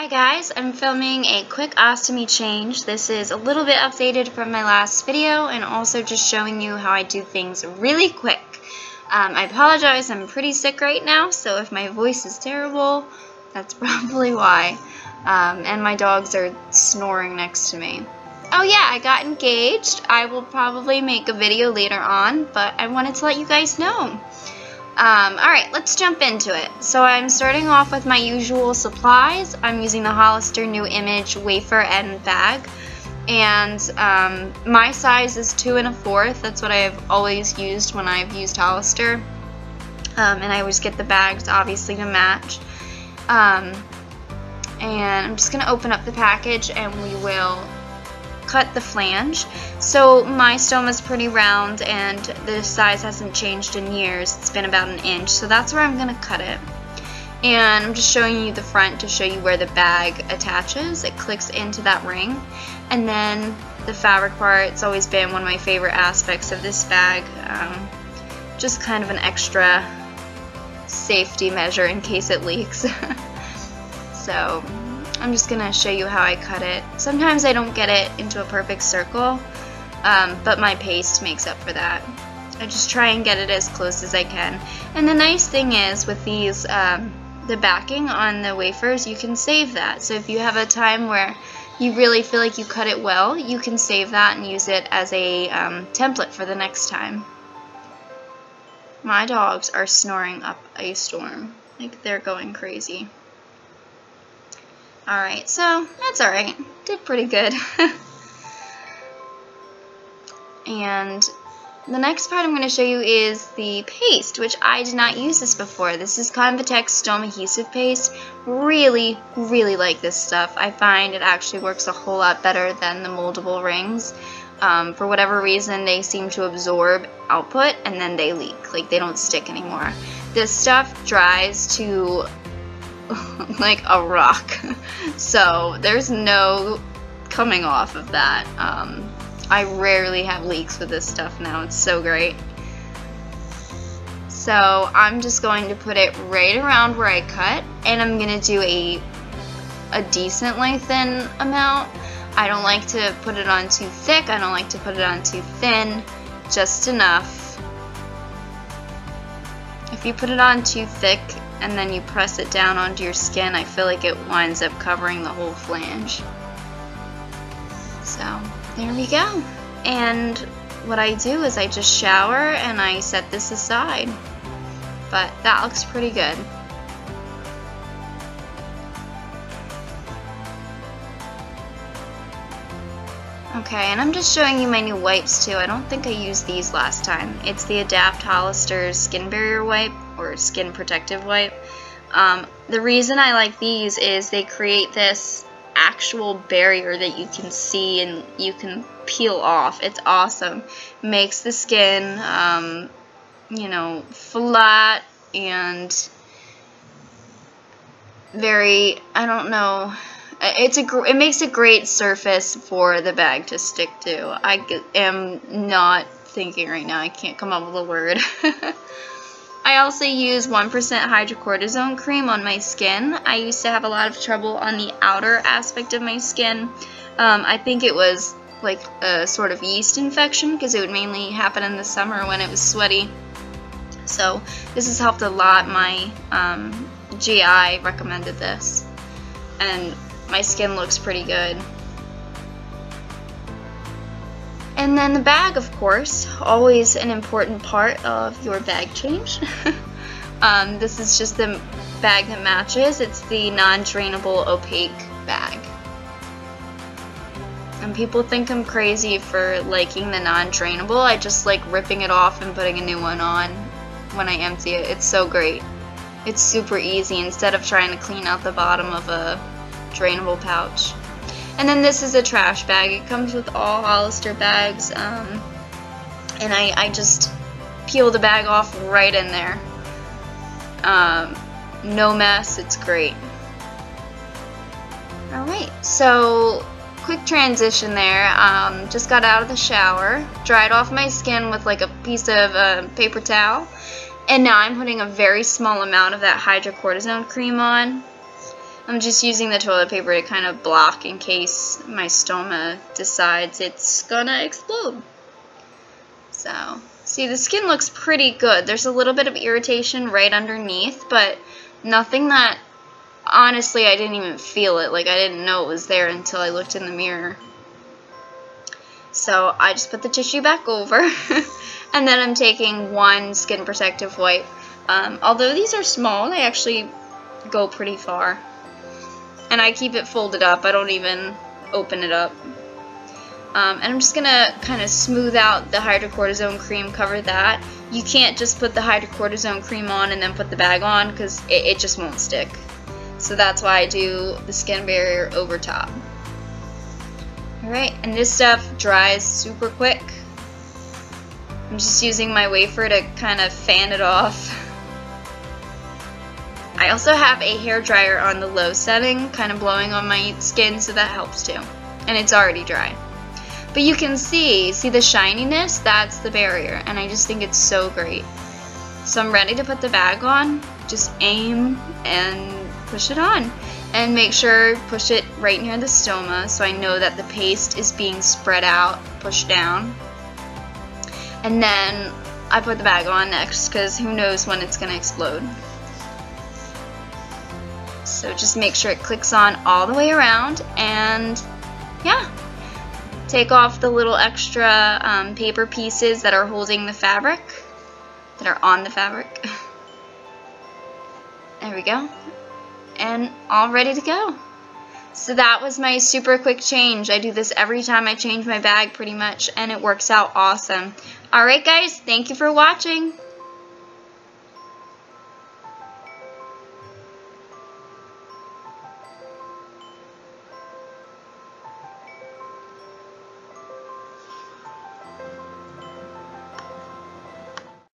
Hi guys, I'm filming a quick ostomy change. This is a little bit updated from my last video and also just showing you how I do things really quick. I apologize, I'm pretty sick right now, so if my voice is terrible, that's probably why. And my dogs are snoring next to me. Oh yeah, I got engaged. I will probably make a video later on, but I wanted to let you guys know. Alright, let's jump into it. So I'm starting off with my usual supplies. I'm using the Hollister New Image wafer end bag. And my size is 2 1/4. That's what I've always used when I've used Hollister. And I always get the bags, obviously, to match. And I'm just going to open up the package and we will cut the flange. So my stoma is pretty round and the size hasn't changed in years. It's been about 1 inch, so that's where I'm going to cut it. And I'm just showing you the front to show you where the bag attaches. It clicks into that ring. And then the fabric part, it's always been one of my favorite aspects of this bag. Just kind of an extra safety measure in case it leaks. So I'm just going to show you how I cut it. Sometimes I don't get it into a perfect circle, but my paste makes up for that. I just try and get it as close as I can. And the nice thing is with these, the backing on the wafers, you can save that. So if you have a time where you really feel like you cut it well, you can save that and use it as a template for the next time. My dogs are snoring up a storm. Like, they're going crazy. Alright, so that's alright. Did pretty good. And the next part I'm going to show you is the paste, which I did not use this before. This is 𝐜𝐸𝐺𝐸 Stoma Adhesive Paste. Really, really like this stuff. I find it actually works a whole lot better than the moldable rings. For whatever reason, they seem to absorb output and then they leak. Like, they don't stick anymore. This stuff dries to like a rock, so there's no coming off of that. I rarely have leaks with this stuff now. It's so great. So I'm just going to put it right around where I cut, and I'm gonna do a decently thin amount. I don't like to put it on too thick, I don't like to put it on too thin, just enough. If you put it on too thick and then you press it down onto your skin, I feel like it winds up covering the whole flange. So there we go. And what I do is I just shower and I set this aside. But that looks pretty good. Okay, and I'm just showing you my new wipes too. I don't think I used these last time. It's the Adapt Hollister Skin Barrier Wipe, or Skin Protective Wipe. The reason I like these is they create this actual barrier that you can see and you can peel off. It's awesome. Makes the skin, you know, flat and very, I don't know, it makes a great surface for the bag to stick to. I am not thinking right now. I can't come up with a word. I also use 1% hydrocortisone cream on my skin. I used to have a lot of trouble on the outer aspect of my skin. I think it was like a sort of yeast infection because it would mainly happen in the summer when it was sweaty. So this has helped a lot. My GI recommended this, and my skin looks pretty good. And then the bag, of course, always an important part of your bag change. This is just the bag that matches. It's the non-drainable opaque bag. And people think I'm crazy for liking the non-drainable. I just like ripping it off and putting a new one on when I empty it. It's so great. It's super easy instead of trying to clean out the bottom of a drainable pouch. And then this is a trash bag. It comes with all Hollister bags, and I just peel the bag off right in there. No mess, it's great. Alright, so quick transition there. Just got out of the shower, dried off my skin with like a piece of paper towel, and now I'm putting a very small amount of that hydrocortisone cream on. I'm just using the toilet paper to kind of block in case my stoma decides it's gonna explode. So, see, the skin looks pretty good. There's a little bit of irritation right underneath, but nothing that, honestly, I didn't even feel it. Like, I didn't know it was there until I looked in the mirror. So, I just put the tissue back over, and then I'm taking one skin protective wipe. Although these are small, they actually go pretty far. And I keep it folded up. I don't even open it up. And I'm just going to kind of smooth out the hydrocortisone cream, cover that. You can't just put the hydrocortisone cream on and then put the bag on because it just won't stick. So that's why I do the skin barrier over top. Alright, and this stuff dries super quick. I'm just using my wafer to kind of fan it off. I also have a hairdryer on the low setting, kind of blowing on my skin, so that helps too. And it's already dry. But you can see the shininess? That's the barrier, and I just think it's so great. So I'm ready to put the bag on. Just aim and push it on. And make sure, push it right near the stoma so I know that the paste is being spread out, pushed down. And then I put the bag on next, because who knows when it's going to explode. So just make sure it clicks on all the way around, and yeah. Take off the little extra paper pieces that are holding the fabric, that are on the fabric. There we go. And all ready to go. So that was my super quick change. I do this every time I change my bag pretty much, and it works out awesome. Alright guys, thank you for watching.